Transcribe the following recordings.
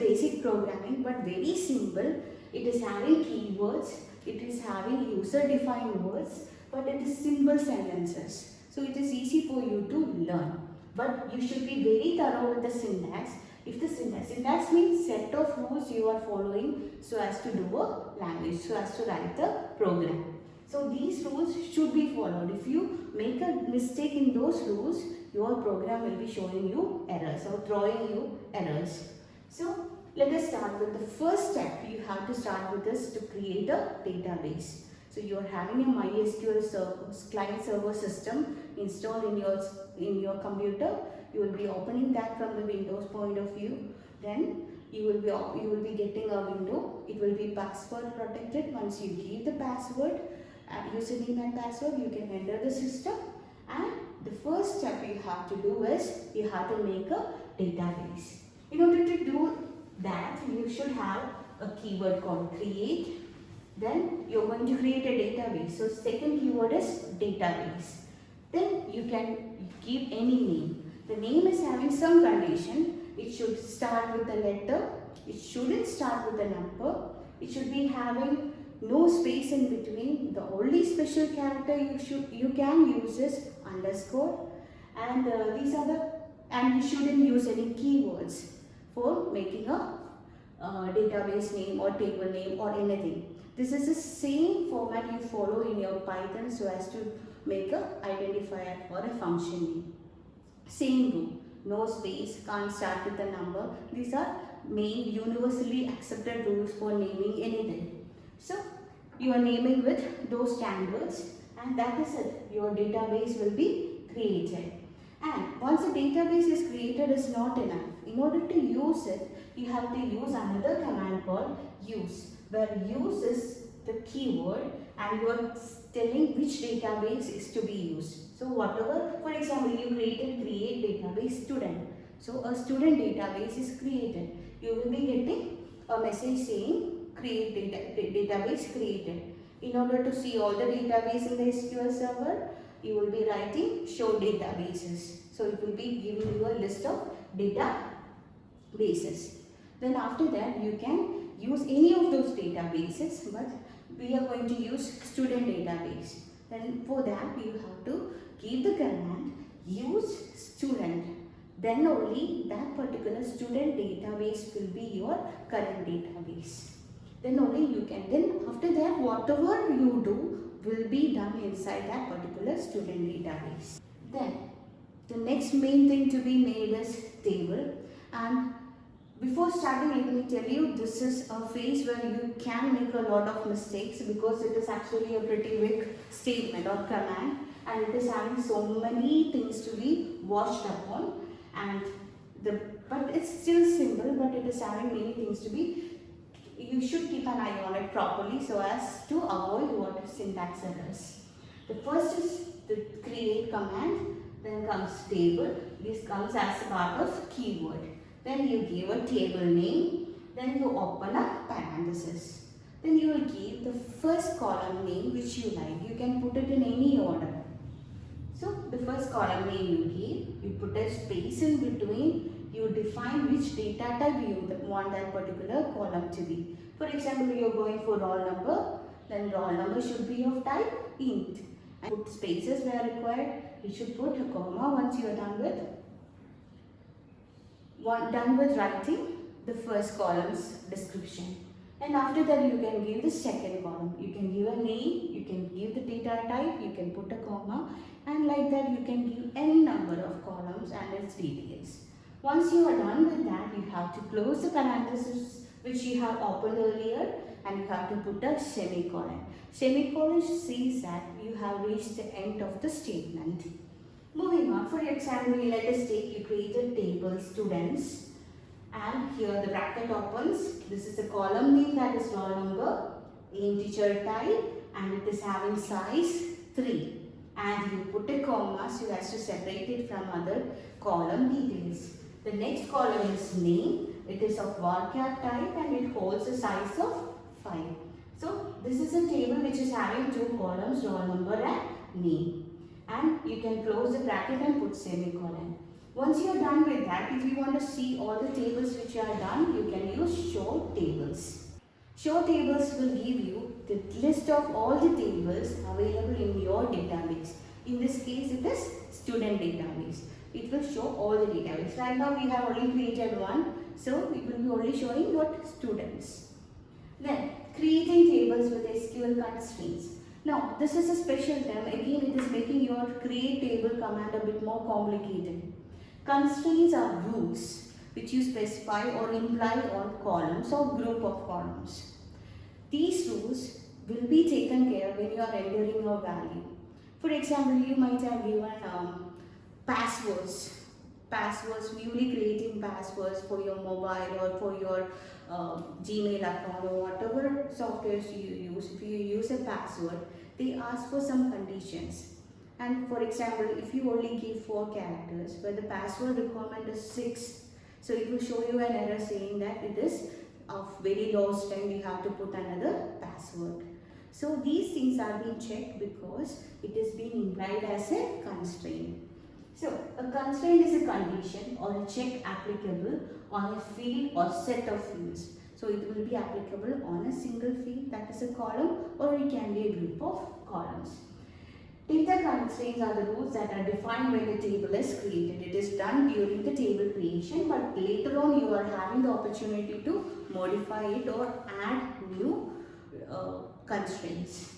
basic programming but very simple. It is having keywords, it is having user defined words, but it is simple sentences. So it is easy for you to learn. But you should be very thorough with the syntax. If the syntax means set of rules you are following so as to do a language, so as to write the program. So these rules should be followed. If you make a mistake in those rules, your program will be showing you errors or throwing you errors. So let us start with the first step. You have to start with this to create a database. So you are having a MySQL client server system installed in your computer. You will be opening that from the Windows point of view. Then you will be getting a window. It will be password protected. Once you give the password, username and password, you can enter the system. And the first step you have to do is you have to make a database. In order to do that, you should have a keyword called create. Then you are going to create a database. So second keyword is database. Then you can give any name. The name is having some condition. It should start with a letter. It shouldn't start with a number. It should be having no space in between. The only special character you can use is underscore, and you shouldn't use any keywords for making a database name or table name or anything. This is the same format you follow in your Python so as to make a identifier or a function name. Same rule, no space, can't start with a number. These are main universally accepted rules for naming anything. So you are naming with those standards, and that is it. Your database will be created. And once a database is created is not enough. In order to use it, you have to use another command called use, where use is the keyword and you are telling which database is to be used. So whatever, for example, you create database student. So a student database is created. You will be getting a message saying create database created. In order to see all the database in the SQL server, you will be writing show databases. So it will be giving you a list of databases. Then after that you can use any of those databases, but we are going to use student database. Then for that you have to give the command use student. Then only that particular student database will be your current database. Then only you can, then after that whatever you do will be done inside that particular student database. Then the next main thing to be made is table. And before starting, let me tell you, this is a phase where you can make a lot of mistakes because it is actually a pretty big statement or command, and it is having so many things to be watched upon, but it's still simple, but it is having many things to be. You should keep an eye on it properly so as to avoid what syntax errors. The first is the create command, then comes table. This comes as a part of keyword. Then you give a table name, then you open a parenthesis. Then you will give the first column name which you like. You can put it in any order. So the first column name you give, you put a space in between, you define which data type you want that particular column to be. For example, you are going for roll number, then roll number should be of type int. And put spaces where required. You should put a comma once you are done with writing the first column's description. And after that you can give the second column. You can give a name, you can give the data type, you can put a comma, and like that you can give any number of columns and its details. Once you are done with that, you have to close the parenthesis which you have opened earlier, and you have to put a semicolon. Semicolon says that you have reached the end of the statement. Moving on, for example, let us take you created table students, and here the bracket opens. This is the column name, that is roll number, integer type, and it is having size 3. And you put a comma so as to separate it from other column details. The next column is name. It is of varchar type and it holds a size of 5. So this is a table which is having 2 columns, roll number and name. And you can close the bracket and put semicolon. Once you are done with that, if you want to see all the tables which you are done, you can Show tables will give you the list of all the tables available in your database. In this case, it is student database. It will show all the database. Right now, we have only created one, so it will be only showing what students. Then, creating tables with SQL constraints. Now, this is a special term. Again, it is making your create table command a bit more complicated. Constraints are rules which you specify or imply on columns or group of columns. These rules will be taken care when you are entering a value. For example, you might have given passwords. Newly creating passwords for your mobile or for your Gmail account or whatever softwares you use. If you use a password, they ask for some conditions. And for example, if you only give 4 characters, where the password requirement is 6, so it will show you an error saying that it is of very low strength, you have to put another password. So these things are being checked because it is being implied as a constraint. So a constraint is a condition or a check applicable on a field or set of fields. So it will be applicable on a single field, that is a column, or it can be a group of columns. Data constraints are the rules that are defined when the table is created. It is done during the table creation, but later on you are having the opportunity to modify it or add new constraints.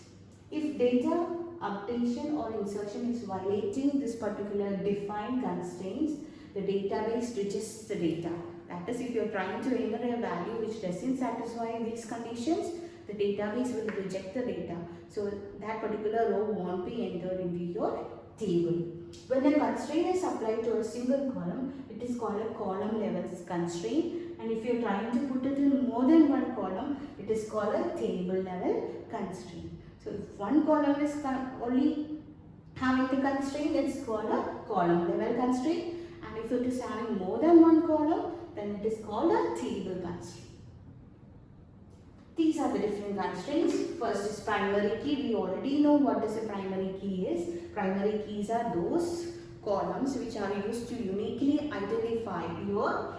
If data updation or insertion is violating this particular defined constraints, the database rejects the data. That is, if you are trying to enter a value which doesn't satisfy these conditions, the database will reject the data. So that particular row won't be entered into your table. When a constraint is applied to a single column, it is called a column level constraint. And if you are trying to put it in more than one column, it is called a table level constraint. So if one column is only having the constraint, it's called a column level constraint. And if it is having more than one column, then it is called a table constraint. These are the different constraints. First is primary key. We already know what is a primary key is. Primary keys are those columns which are used to uniquely identify your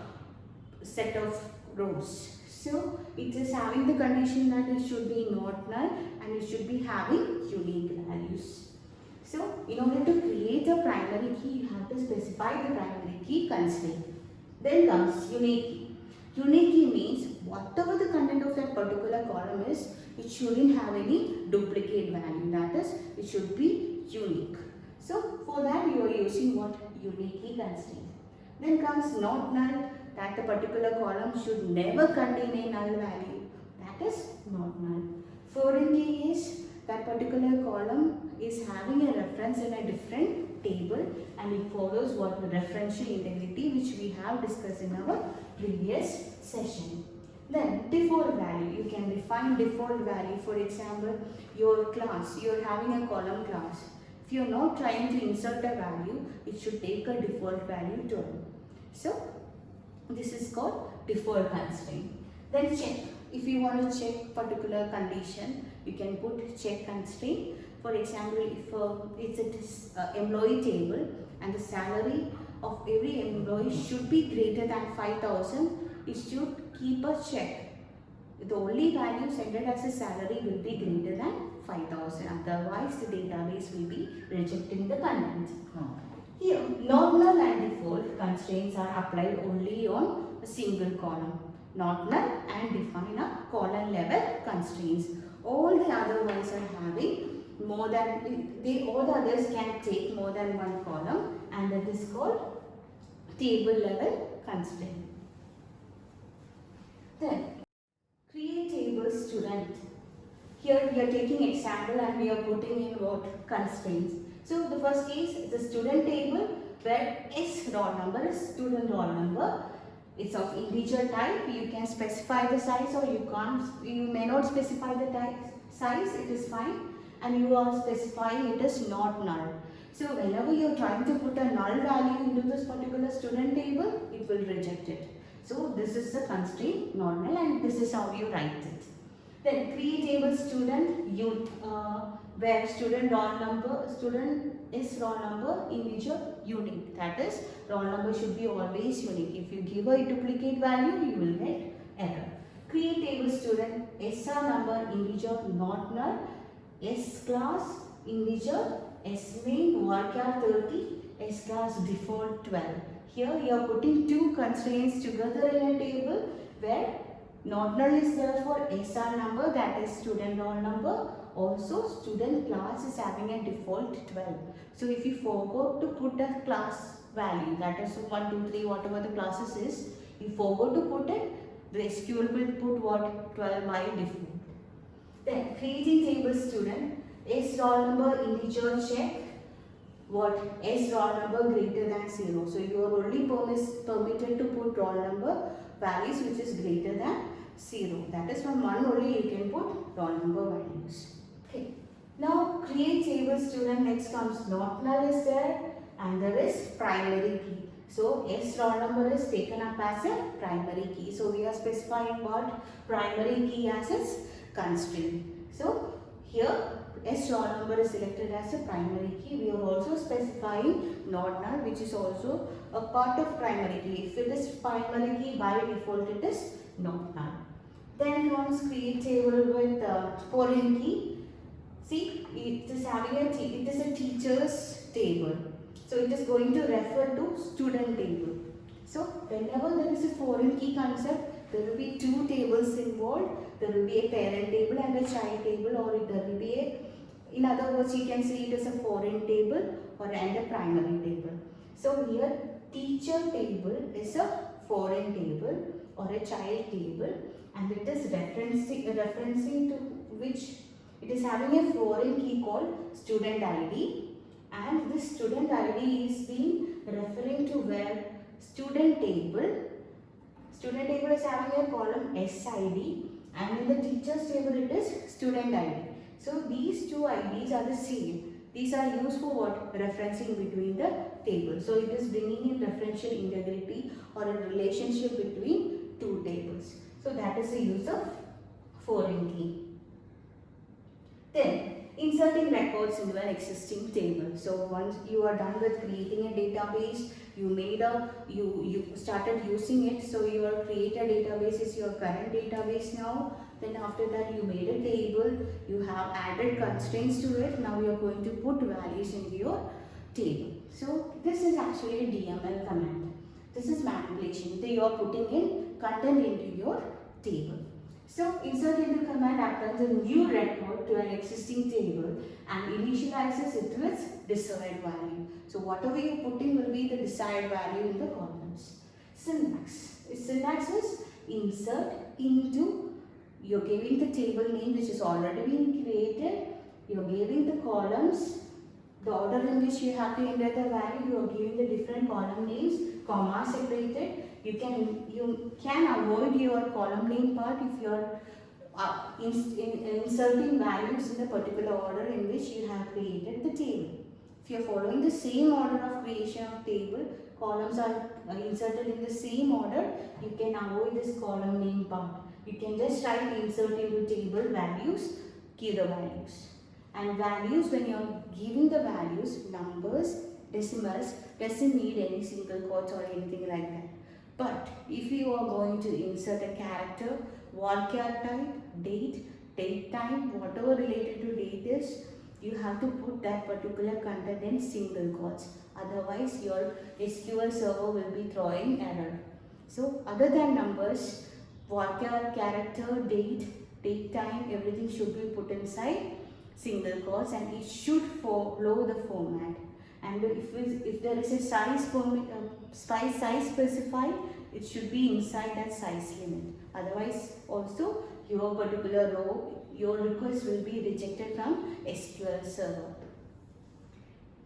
set of rows. So it is having the condition that it should be not null and it should be having unique values. So in order to create a primary key, you have to specify the primary key constraint. Then comes unique key. Unique key means whatever the content of that particular column is, it shouldn't have any duplicate value. That is, it should be unique. So for that you are using what? Unique key constraint. Then comes not null, that the particular column should never contain a null value. That is not null. Foreign key is that particular column is having a reference in a different table and it follows what the referential integrity which we have discussed in our previous session. Then default value, you can define default value. For example, your class, you are having a column class. If you are not trying to insert a value, it should take a default value term. So this is called default constraint. Then check. If you want to check particular condition, you can put check constraint. For example, if it's an employee table and the salary of every employee should be greater than 5,000, it should keep a check. The only values entered as a salary will be greater than 5,000. Otherwise, the database will be rejecting the content. Here, not null and default constraints are applied only on a single column. Not null and define a column level constraints. All the other ones are having more than, all the others can take more than one column, and that is called table level constraint. Then, create table student. Here we are taking example and we are putting in what? Constraints. So the first case is the student table where S roll number is student roll number. It's of integer type. You can specify the size or you can't. You may not specify the type size. It is fine. And you are specifying it is not null. So whenever you are trying to put a null value into this particular student table, it will reject it. So this is the constraint not null and this is how you write it. Then create table student where student is roll number integer unique. That is, roll number should be always unique. If you give a duplicate value, you will get error. Create table student student, SR number integer not null, S class integer, S main varchar 30, S class default 12. Here you are putting two constraints together in a table where not null is there for SR number, that is student roll number. Also student class is having a default 12. So if you forgot to put a class value, that is 1, 2, 3, whatever the classes is, you forgot to put it, the SQL will put what? 12 by default. Then creating table student, S roll number integer check, what? S roll number greater than 0. So you are only permitted to put roll number values which is greater than 0. That is from 1 only you can put roll number values. Okay. Now create table student, next comes not null is there and there is primary key. So S roll number is taken up as a primary key. So we are specifying what? Primary key as its constraint. So here S roll number is selected as a primary key. We are also specifying not null, which is also a part of primary key. If it is primary key, by default it is not null. Then comes create table with foreign key. See, it is having it is a teacher's table. So it is going to refer to student table. So whenever there is a foreign key concept, there will be two tables involved. There will be a parent table and a child table, or there will be a, in other words, you can see it as a foreign table or and a primary table. So here teacher table is a foreign table or a child table, and it is referencing to which it is having a foreign key called student ID, and this student ID is being referring to where student table is having a column SID, and in the teacher's table it is student ID. So these two IDs are the same. These are used for what? Referencing between the tables. So it is bringing in referential integrity or a relationship between two tables. So that is the use of foreign key. Then inserting records into an existing table. So once you are done with creating a database, you started using it, so your created database is your current database now. Then after that you made a table, you have added constraints to it. Now you are going to put values into your table. So this is actually a DML command. This is manipulation. So you are putting in content into your table. So insert into command appends a new record to an existing table and initializes it to its desired value. So whatever you put in will be the desired value in the columns. Syntax. Syntax is insert into, you're giving the table name which is already been created, you're giving the columns, the order in which you have to enter the value, you are giving the different column names, comma separated. You can avoid your column name part if you are inserting values in the particular order in which you have created the table. If you are following the same order of creation of table, columns are inserted in the same order, you can avoid this column name part. You can just write insert into table values, give the values. And values, when you are giving the values, numbers, decimals, doesn't need any single quotes or anything like that. But if you are going to insert a character, varchar type, date time, whatever related to date is, you have to put that particular content in single quotes. Otherwise, your SQL server will be throwing error. So, other than numbers, varchar, character, date time, everything should be put inside single quotes, and it should follow the format. And if there is a size specified, it should be inside that size limit. Otherwise, also your particular row, your request will be rejected from SQL server.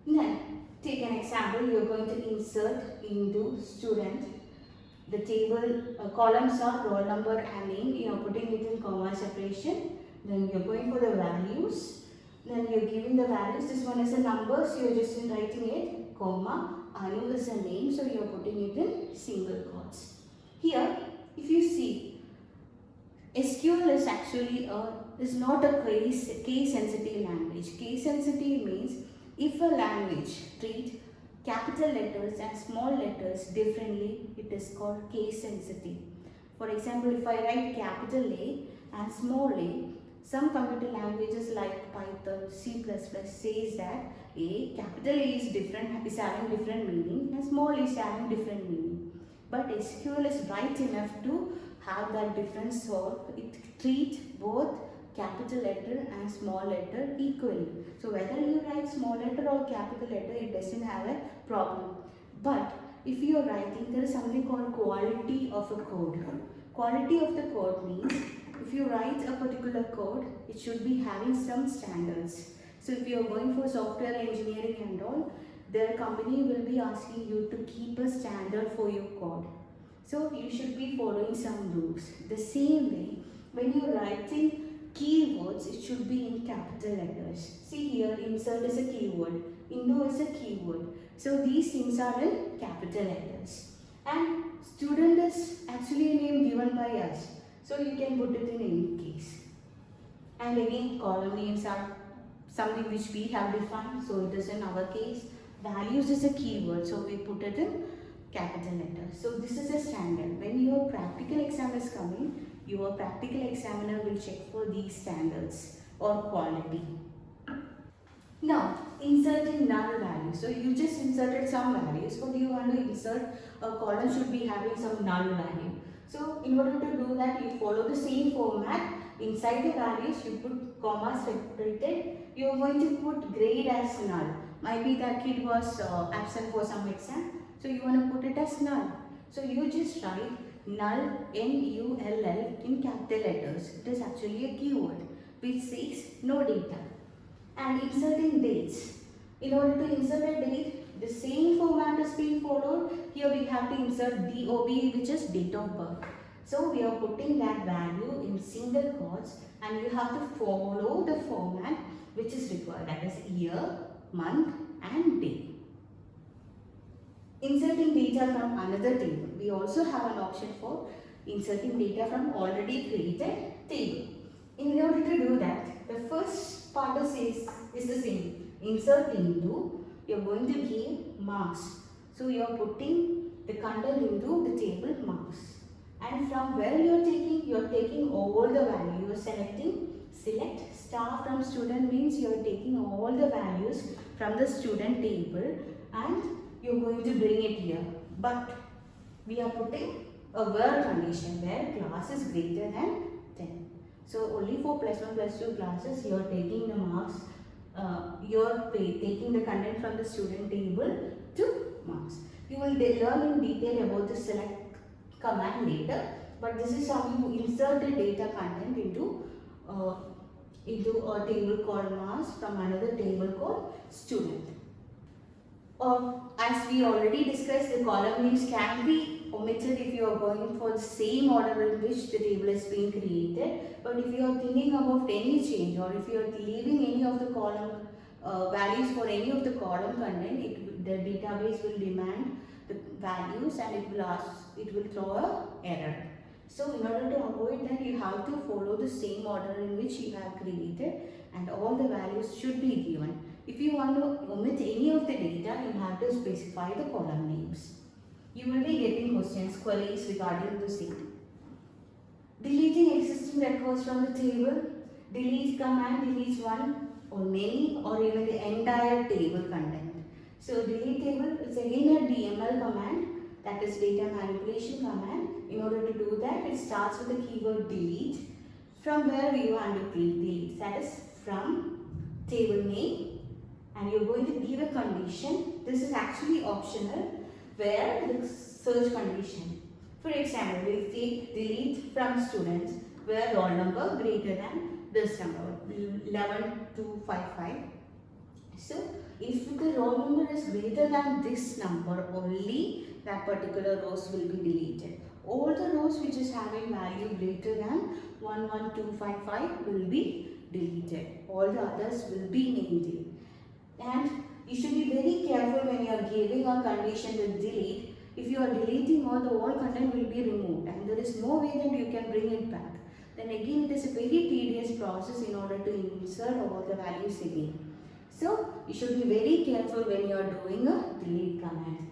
Then, take an example. You are going to insert into student. The table columns are roll number and name. You are putting it in comma separation. Then you are going for the values. Then you are giving the values. This one is a number, so you are just writing it, comma. Anu is a name, so you are putting it in single quotes. Here, if you see, SQL is actually is not a case sensitive language. Case sensitive means if a language treats capital letters and small letters differently, it is called case sensitive. For example, if I write capital A and small a. Some computer languages like Python, C++ says that capital A is different, is having different meaning, and small a is having different meaning. But SQL is bright enough to have that difference, so it treats both capital letter and small letter equally. So whether you write small letter or capital letter, it doesn't have a problem. But if you are writing, there is something called quality of a code. Quality of the code means if you write a particular code, it should be having some standards. So if you are going for software engineering and all, their company will be asking you to keep a standard for your code. So you should be following some rules. The same way, when you are writing keywords, it should be in capital letters. See here, insert is a keyword, Indo is a keyword. So these things are in capital letters. And student is actually a name given by us. So you can put it in any case. And again, column names are something which we have defined. So it is in our case. Values is a keyword. So we put it in capital letters. So this is a standard. When your practical exam is coming, your practical examiner will check for these standards or quality. Now, inserting null values. So you just inserted some values, but you want to insert a column should be having some null value. So in order to do that, you follow the same format. Inside the values, you put comma separated. You are going to put grade as null. Might be that kid was absent for some exam. So you want to put it as null. So you just write null, N-U-L-L in capital letters. It is actually a keyword which says no data. And inserting dates. In order to insert a date, the same format is being followed. Here we have to insert DOB, which is date of birth. So we are putting that value in single quotes, and you have to follow the format which is required, that is year, month and day. Inserting data from another table. We also have an option for inserting data from already created table. In order to do that, the first part is the same. Insert into, you are going to give marks. So you are putting the content into the table marks. And from where you are taking all the value. You are select star from student means you are taking all the values from the student table and you are going to bring it here. But we are putting a where condition where class is greater than 10. So only for plus 1 plus 2 classes you are taking the marks, you are taking the content from the student table to marks. You will learn in detail about the select command later, but this is how you insert the data content into a table called marks from another table called student. As we already discussed, the column names can be omitted if you are going for the same order in which the table is being created. But if you are thinking about any change or if you are leaving any of the column values for any of the column content, the database will demand the values and it will throw a error. So in order to avoid that, you have to follow the same order in which you have created and all the values should be given. If you want to omit any of the data, you have to specify the column names. You will be getting queries regarding the same. Deleting existing records from the table. Delete command deletes one or many or even the entire table content. So delete table is again a DML command, that is data manipulation command. In order to do that, it starts with the keyword delete. From where we want to delete, that is from table name, and you're going to give a condition. This is actually optional, where the search condition. For example, we'll take delete from students where roll number greater than this number 11255. So if the roll number is greater than this number, only that particular rows will be deleted. All the rows which is having value greater than 11255 will be deleted. All the others will be maintained. And you should be very careful when you are giving a condition with delete. If you are deleting all content will be removed and there is no way that you can bring it back. Then again it is a very tedious process in order to insert all the values again. So you should be very careful when you are doing a delete command.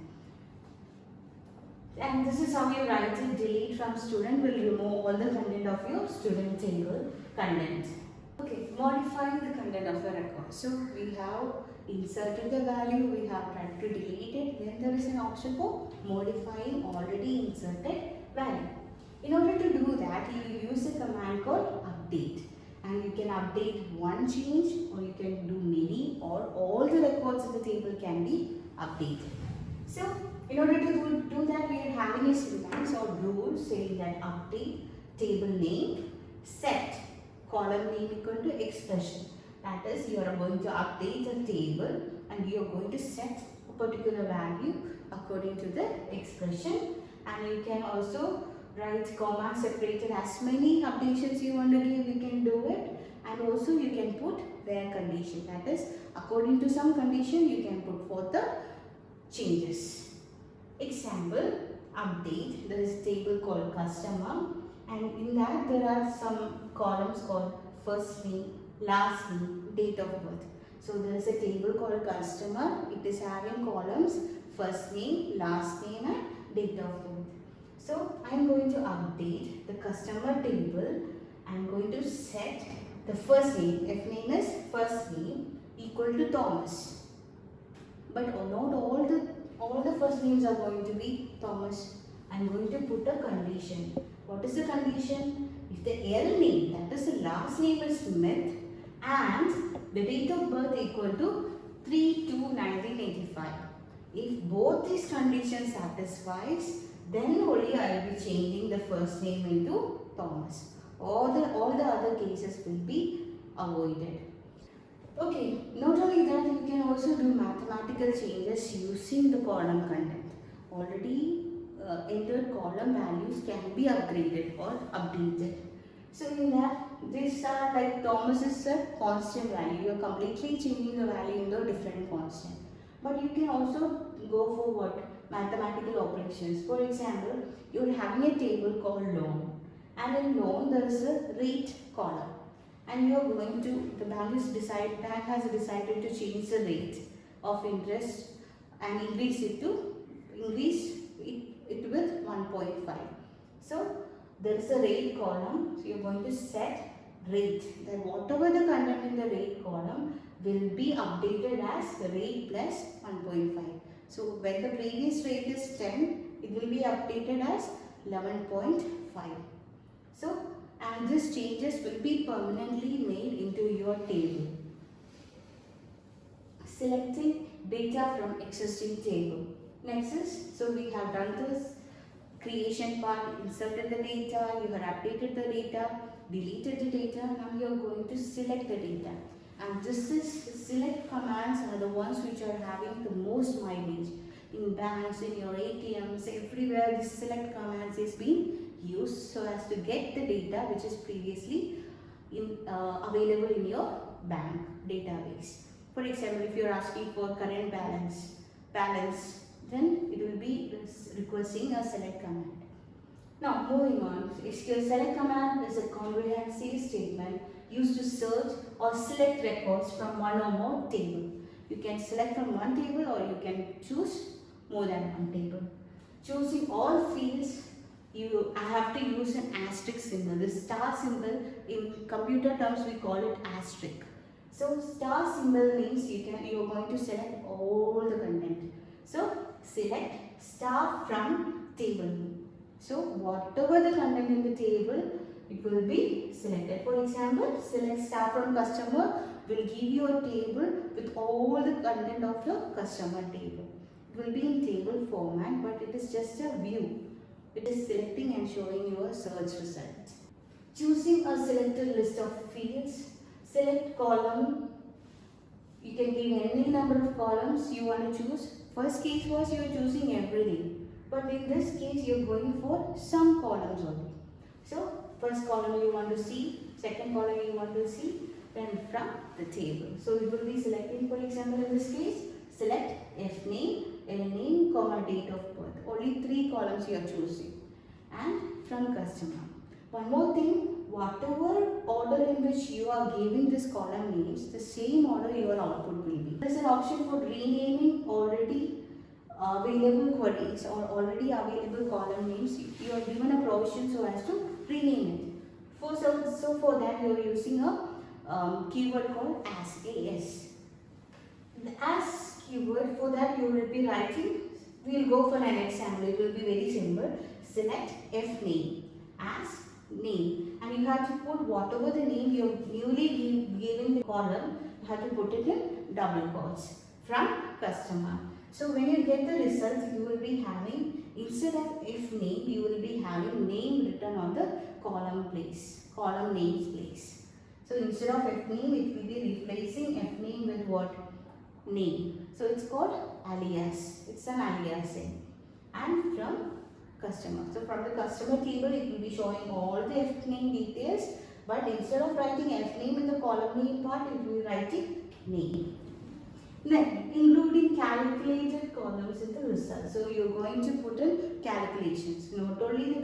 And this is how you write it. Delete from student will remove all the content of of your student table content. Okay, modifying the content of the record. So we have inserted the value, we have tried to delete it, then there is an option for modifying already inserted value. In order to do that, you will use a command called update, and you can update one change or you can do many, or all the records in the table can be updated. So in order to do that, we are having a syntax or rule saying that update table name set column name equal to expression. That is, you are going to update the table and you are going to set a particular value according to the expression, and you can also write comma separated as many updations you want to give, you can do it, and also you can put their condition. That is, according to some condition you can put forth the changes. Example, update, there is a table called customer, and in that there are some columns called first name, last name, date of birth. So there is a table called customer, it is having columns first name, last name and date of birth. So I am going to update the customer table. I am going to set the first name, if name is first name equal to Thomas. But not all the first names are going to be Thomas. I am going to put a condition. What is the condition? If the L name, that is the last name is Smith, and the date of birth equal to 3/2/1985. If both these conditions satisfies, then only I will be changing the first name into Thomas. All the other cases will be avoided. Okay, not only that, you can also do mathematical changes using the column content. Already entered column values can be upgraded or updated. So in that, these are like Thomas is a constant value. You are completely changing the value into a different constant. But you can also go for what? Mathematical operations. For example, you are having a table called loan, and in loan there is a rate column, and you are going to, the bank has decided to change the rate of interest and increase it with 1.5. So there is a rate column, so you are going to set rate, that whatever the content in the rate column will be updated as the rate plus 1.5. So when the previous rate is 10, it will be updated as 11.5. So, and these changes will be permanently made into your table. Selecting data from existing table. Next is, so we have done this creation part, inserted the data, you have updated the data, deleted the data, now you are going to select the data. And this is, select commands are the ones which are having the most mileage. In banks, in your ATMs, everywhere this select commands is being used so as to get the data which is previously available in your bank database. For example, if you are asking for current balance, then it will be requesting a select command. Now moving on, SQL select command is a comprehensive statement used to search or select records from one or more table. You can select from one table or you can choose more than one table. Choosing all fields, I have to use an asterisk symbol. The star symbol, in computer terms we call it asterisk. So star symbol means you are going to select all the content. So select star from table. So whatever the content in the table, it will be selected. For example, select star from customer will give you a table with all the content of the customer table. It will be in table format, but it is just a view. It is selecting and showing you a search result. Choosing a selected list of fields. Select column. You can give any number of columns you want to choose. First case was you are choosing everything, but in this case you are going for some columns only. So first column you want to see, second column you want to see, then from the table. So you will be selecting, for example, in this case, select F name, L name, comma date of birth. Only 3 columns you are choosing, and from customer. One more thing, whatever order in which you are giving this column names, the same order your output will be. There is an option for renaming already available queries or already available column names. You are given a provision so as to rename it. So for that you are using a keyword called as. The as keyword, for that you will be writing, we will go for an example, it will be very simple. Select F name as name, and you have to put whatever the name you have newly given the column, you have to put it in double quotes from customer. So when you get the result, you will be having, instead of F name, you will be having name written on the column names place. So instead of F name, it will be replacing F name with what? Name. So it's called alias. It's an aliasing. And from customer. So from the customer table, it will be showing all the F name details. But instead of writing F name in the column name part, it will be writing name. Then including calculated columns in the result. So you're going to put in calculations. Not only the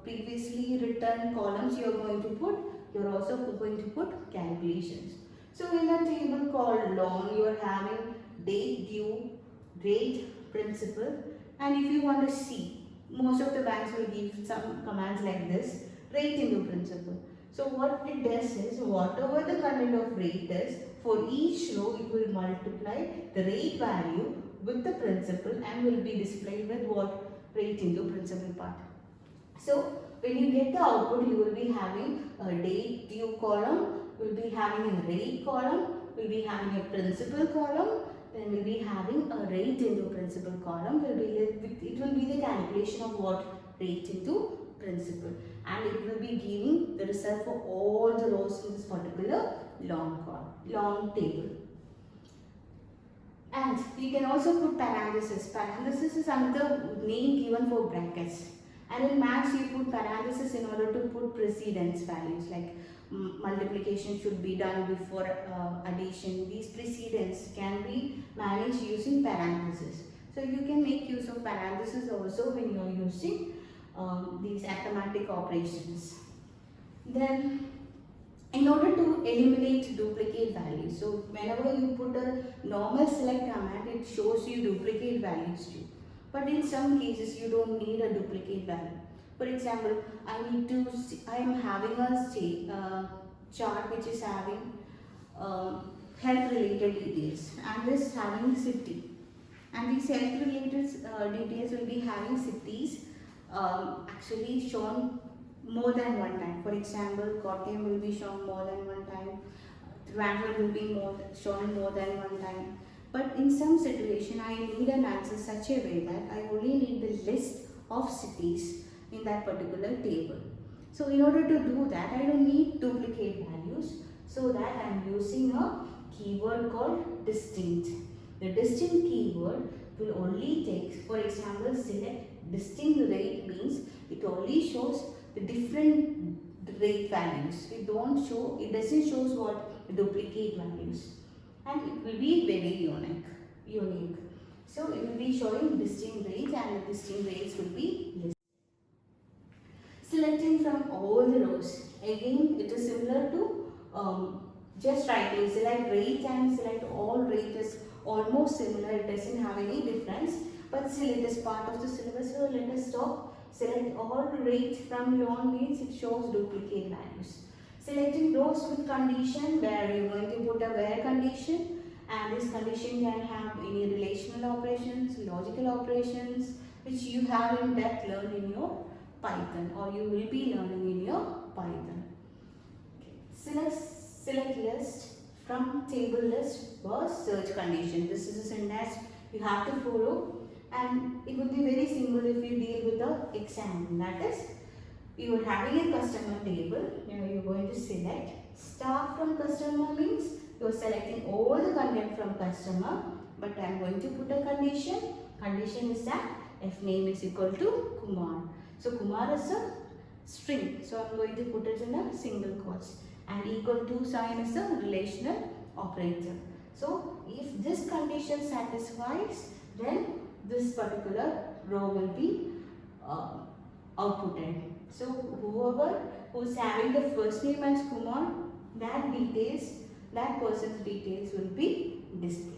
previously written columns you're going to put, you're also going to put calculations. So in a table called loan, you are having date due, rate, principal, and if you want to see, most of the banks will give some commands like this, rate into principal. So what it does is, whatever the content of rate is, for each row it will multiply the rate value with the principal and will be displayed with what? Rate into principal part. So when you get the output, you will be having a date due column, will be having a rate column, will be having a principal column, then will be having a rate into principal column, it will be the calculation of what? Rate into principal, and it will be giving the result for all the rows in this particular long table. And you can also put parenthesis. Parenthesis is another name given for brackets. And in maths you put parenthesis in order to put precedence values, like multiplication should be done before addition. These precedence can be managed using parenthesis. So you can make use of parenthesis also when you are using these arithmetic operations. Then in order to eliminate duplicate values, so whenever you put a normal select command, it shows you duplicate values too. But in some cases you don't need a duplicate value. For example, I am having a chart which is having health related details, and this having city, and these health related details will be having cities actually shown more than one time. For example, Kottayam will be shown more than one time, Trivandrum will be shown more than one time. But in some situation, I need an answer such a way that I only need the list of cities in that particular table. So in order to do that, I don't need duplicate values. So that I am using a keyword called distinct. The distinct keyword will only take, for example, select distinct rate means it only shows the different rate values. It doesn't show what duplicate values, and it will be very unique. So it will be showing distinct rates, and the distinct rates will be listed. Selecting from all the rows. Again, it is similar to just writing select rate and select all rate is almost similar. It doesn't have any difference, but still it is part of the syllabus. So let us stop. Select all rate from loan means it shows duplicate values. Selecting rows with condition, where you are going to put a where condition, and this condition can have any relational operations, logical operations, which you have in depth learned in your Python, or you will be learning in your Python. Okay. Select list from table list was search condition. This is a syntax you have to follow, and it would be very simple if you deal with the example. That is, you are having a customer table. Now you are going to select start from customer means you are selecting all the content from customer, but I am going to put a condition. Condition is that F name is equal to Kumar. So Kumar is a string, so I am going to put it in a single quotes, and equal to sign is a relational operator. So if this condition satisfies, then this particular row will be outputted. So whoever who is having the first name as Kumar, that person's details will be displayed.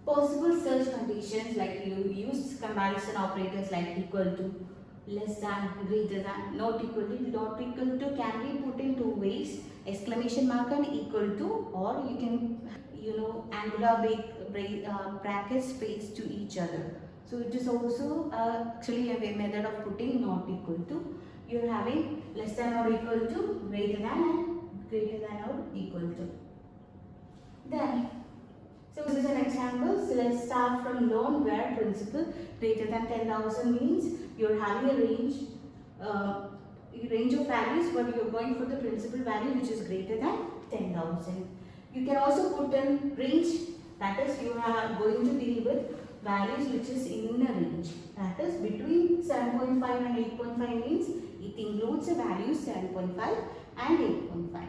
Possible search conditions, like you use comparison operators like equal to, less than, greater than, not equal to. Not equal to can be put in two ways, exclamation mark and equal to, or you can, angular brackets face to each other. So it is also actually a method of putting not equal to. You are having less than or equal to, greater than and greater than or equal to. Then, so this is an example. So let's start from loan where principal greater than 10,000 means you're having a range of values, but you're going for the principal value which is greater than 10,000. You can also put in range, that is you are going to deal with values which is in a range, that is between 7.5 and 8.5 means it includes the values 7.5 and 8.5.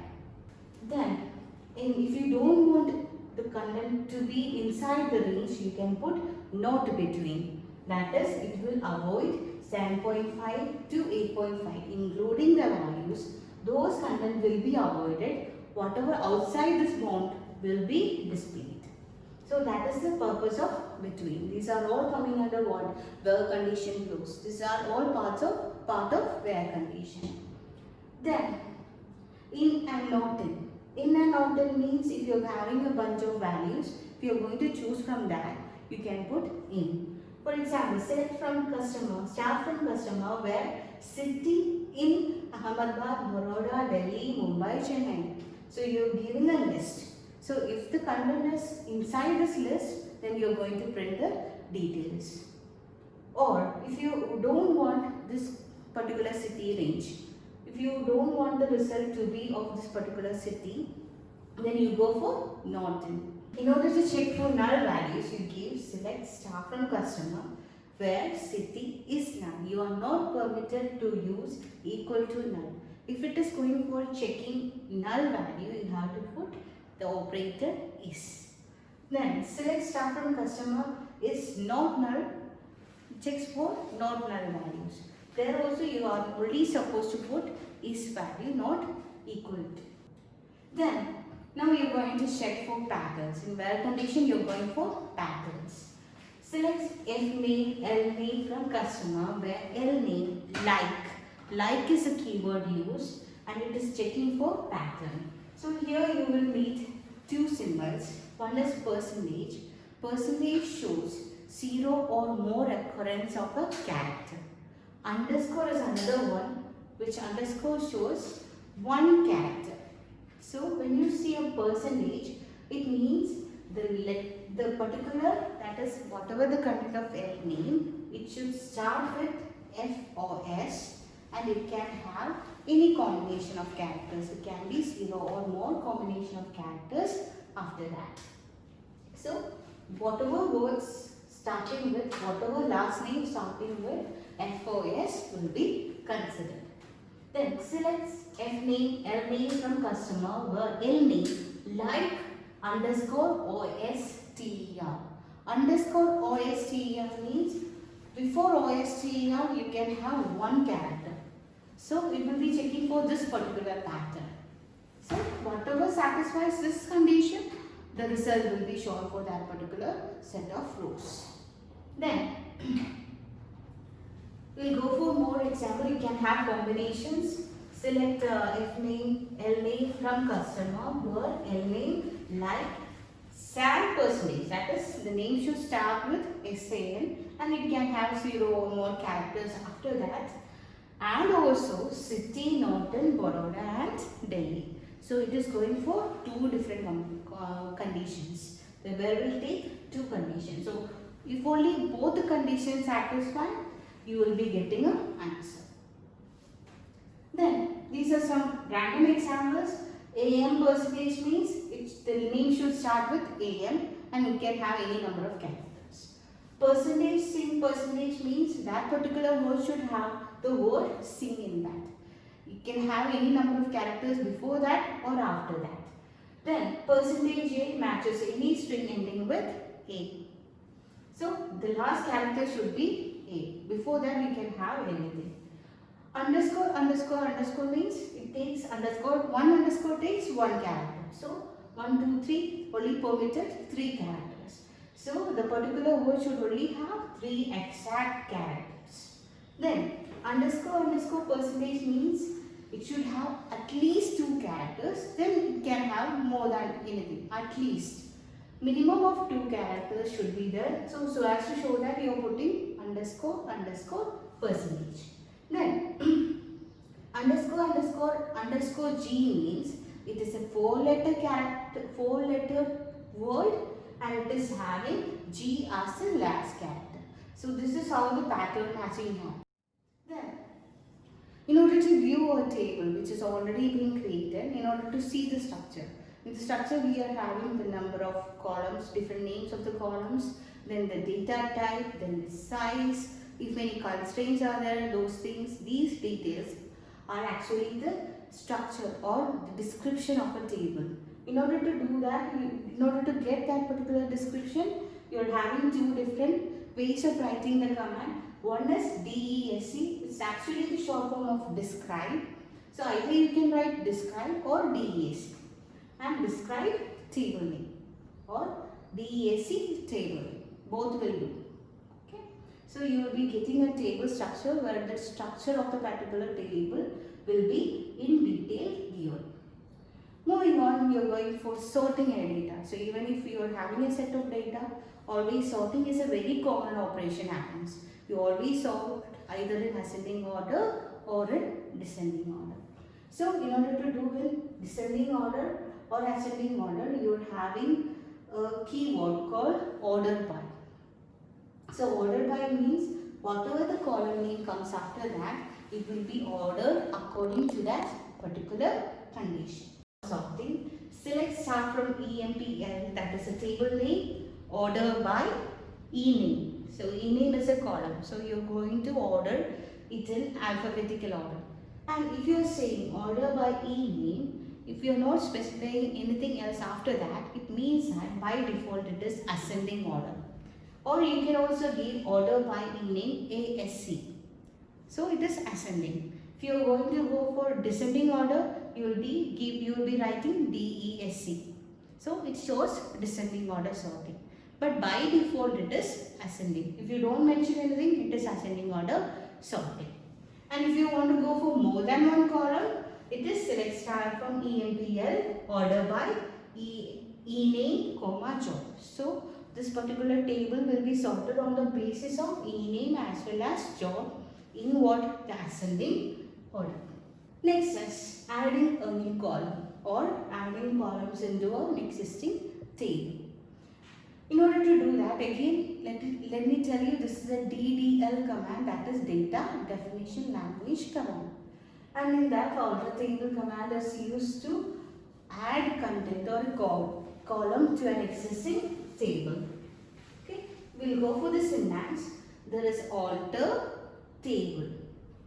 Then if you don't want the content to be inside the range, you can put not between, that is it will avoid 7.5 to 8.5, including the values. Those content will be avoided. Whatever outside this bound will be displayed. So that is the purpose of between. These are all coming under what? Where condition clause. These are all part of where condition. Then in and not in. In and not in means if you are having a bunch of values, if you are going to choose from that, you can put in. For example, select from customer, start from customer where city in Ahmedabad, Baroda, Delhi, Mumbai, Chennai. So you are giving a list. So if the content is inside this list, then you are going to print the details. Or if you don't want this particular city range, if you don't want the result to be of this particular city, then you go for not in. In order to check for null values, you give select start from customer where city is null. You are not permitted to use equal to null. If it is going for checking null value, you have to put the operator is. Then select start from customer is not null, checks for not null values. There also you are only supposed to put is value, not equal to. Then now you are going to check for patterns. In where condition you are going for patterns. Select F name, L name from customer where L name like is a keyword used and it is checking for pattern. So here you will meet two symbols. One is percentage. Percentage shows 0 or more occurrence of a character. Underscore is another one which underscore shows one character. So when you see a percentage, it means the particular, that is whatever the content of L name, it should start with F or S and it can have any combination of characters. It can be 0 or more combination of characters after that. So whatever words starting with, whatever last name starting with F or S will be considered. Then select F name, L name from customer where L name like underscore OSTER. Underscore OSTER means before OSTER you can have one character. So it will be checking for this particular pattern. So whatever satisfies this condition, the result will be shown for that particular set of rows. Then we'll go for more example. You can have combinations. Select F name, L name from customer where L name like SAN percentage. That is the name should start with SAN and it can have 0 or more characters after that. And also city, Norton, Baroda and Delhi. So it is going for two different conditions. The where will take two conditions. So if only both the conditions satisfy, you will be getting an answer. Then these are some random examples. AM percentage means the name should start with AM and it can have any number of characters. Percentage, sing percentage means that particular word should have the word sing in that. It can have any number of characters before that or after that. Then percentage A matches any string ending with A. So the last character should be A. Before that we can have anything. Underscore, underscore, underscore means it takes underscore, one underscore takes one character. So 1, 2, 3 only permitted 3 characters. So the particular word should only have 3 exact characters. Then underscore percentage means it should have at least 2 characters, then it can have more than anything, at least. Minimum of 2 characters should be there. So as to show that you are putting underscore percentage. Then underscore G means it is a 4-letter character, 4-letter word, and it is having G as the last character. So this is how the pattern matching happens. Then, in order to view a table which is already been created, in order to see the structure. In the structure we are having the number of columns, different names of the columns, then the data type, then the size, if any constraints are there, those things, these details are actually the structure or the description of a table. In order to do that, in order to get that particular description, you are having 2 different ways of writing the command. One is DESC, it's actually the short form of describe. So either you can write describe or DESC. And describe table name or DESC table name. Both will do. Okay. So you will be getting a table structure where the structure of the particular table will be in detail given. Moving on, we are going for sorting a data. So even if you are having a set of data, always sorting is a very common operation happens. You always sort either in ascending order or in descending order. So in order to do in descending order or ascending order, you are having a keyword called order by. So order by means whatever the column name comes after that, it will be ordered according to that particular condition. Sorting, select star from EMPL, that is a table name, order by e-name. So e-name is a column, so you are going to order it in alphabetical order. And if you are saying order by e-name, if you are not specifying anything else after that, it means that by default it is ascending order. Or you can also give order by e-name ASC. So it is ascending. If you are going to go for descending order, you will be writing DESC. So it shows descending order sorting. But by default it is ascending. If you don't mention anything, it is ascending order sorting. And if you want to go for more than one column, it is select star from EMPL, order by e-name, job. So this particular table will be sorted on the basis of e-name as well as job in what? The ascending order. Next is adding a new column or adding columns into an existing table. In order to do that, again, let me tell you, this is a DDL command, that is data definition language command. And in that, alter table command is used to add content or a column to an existing table. Okay, we'll go for the syntax. There is alter table.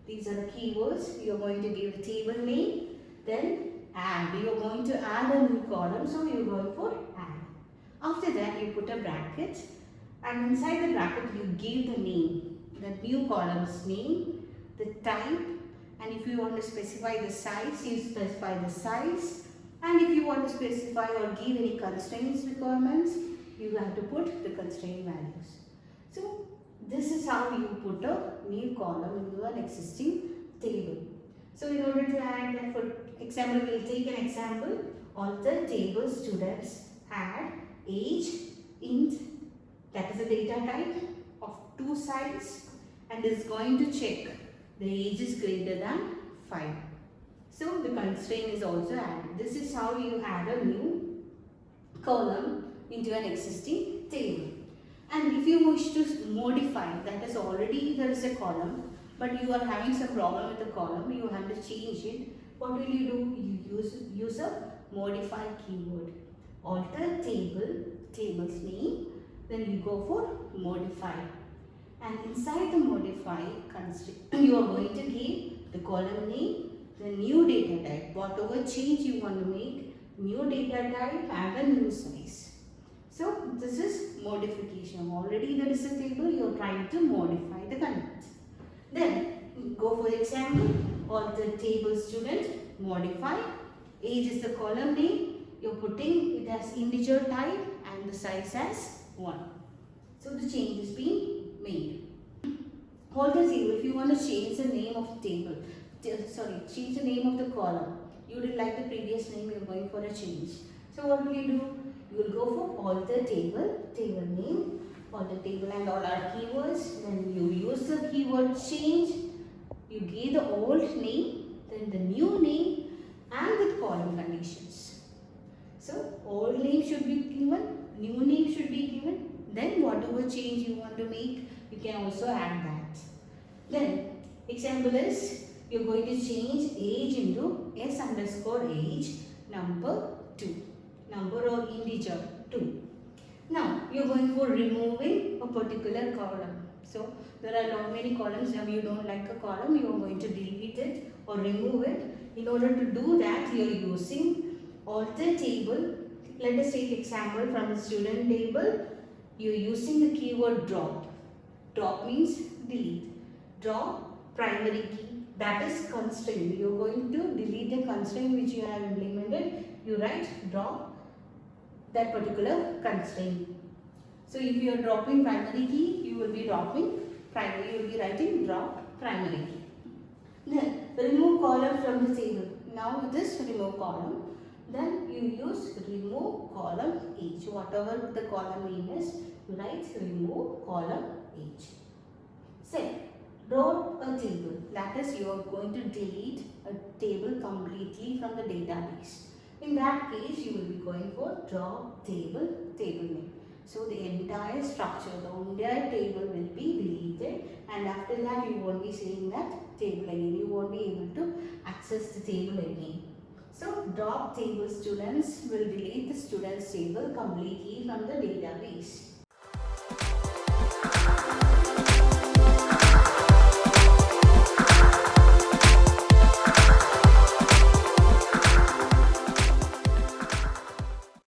These are the keywords. You are going to give the table name, then add. You are going to add a new column, so you are going for add. After that, you put a bracket, and inside the bracket you give the name, the new column's name, the type, and if you want to specify the size, you specify the size, and if you want to specify or give any constraints requirements, you have to put the constraint values. So this is how you put a new column into an existing table. So in order to add that, for example, we will take an example. Alter table students add age int, that is a data type of 2 sides, and is going to check the age is greater than 5. So the constraint is also added. This is how you add a new column into an existing table. And if you wish to modify, that is already there is a column, but you are having some problem with the column, you have to change it. What will you do? You use a modify keyword. Alter table's name, then you go for modify. And inside the modify constraint, you are going to give the column name, the new data type, whatever change you want to make, new data type and a new size. So this is modification. Already there is a table, you are trying to modify the content. Then go for example, alter table student, modify, age is the column name, you are putting it as integer type and the size as 1. So the change is being made. Alter table, if you want to change the name of the table, change the name of the column. You didn't like the previous name, you're going for a change. So what will you do? You will go for alter table, table name, alter table and all our keywords. Then you use the keyword change. You give the old name, then the new name and the column conditions. So old name should be given, new name should be given. Then whatever change you want to make, you can also add that. Then example is, you're going to change age into s underscore age number 2. Number or integer 2. Now you're going for removing a particular column. So there are not many columns. Now you don't like a column, you are going to delete it or remove it. In order to do that, you are using alter table. Let us take example from the student table. You are using the keyword drop. Drop means delete. Drop primary key, that is constraint. You are going to delete the constraint which you have implemented. You write drop that particular constraint. So if you are dropping primary key, you will be dropping primary. You will be writing drop primary key. Then remove column from the table. Now this remove column. Then you use remove column each. Whatever the column name is, you write remove column each. Second, drop a table. That is, you are going to delete a table completely from the database. In that case, you will be going for drop table, table name. So the entire structure, the entire table will be deleted, and after that you won't be seeing that table again. You won't be able to access the table again. So drop table students will delete the students table completely from the database.